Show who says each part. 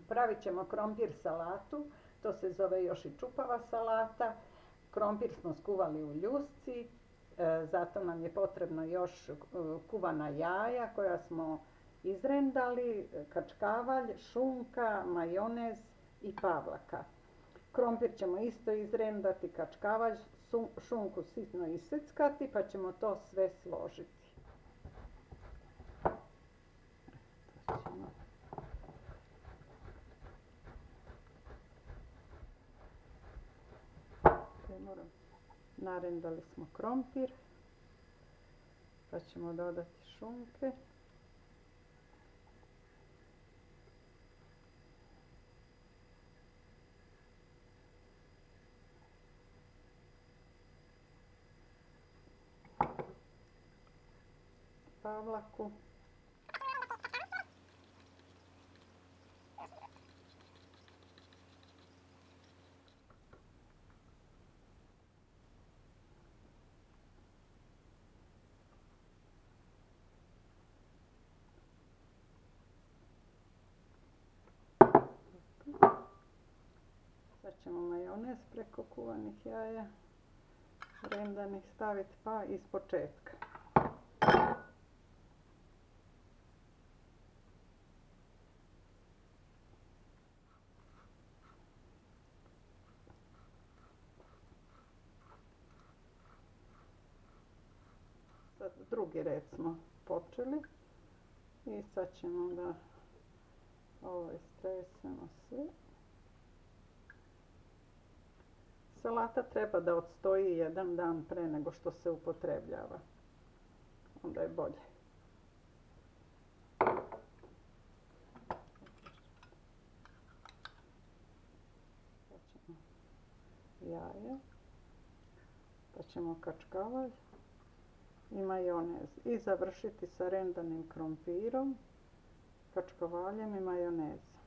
Speaker 1: Pravit ćemo krompir salatu, to se zove još i čupava salata. Krompir smo skuvali u ljusci, zato nam je potrebno još kuvana jaja koja smo izrendali, kačkavalj, šunka, majonez i pavlaka. Krompir ćemo isto izrendati, kačkavalj, šunku sitno iseckati pa ćemo to sve složiti. Narendali smo krompir, pa ćemo dodati šunke. Pavlaku. Sad ćemo majonez preko kuvanih jaja rendanih staviti pa iz početka. Sad drugi red smo počeli i sad ćemo da ovo istresemo sve. Salata treba da odstoji jedan dan pre nego što se upotrebljava. Onda je bolje. Pa ćemo jaje. Pa ćemo kačkavalj i majonez. I završiti sa rendanim krompirom, kačkavaljem i majonezom.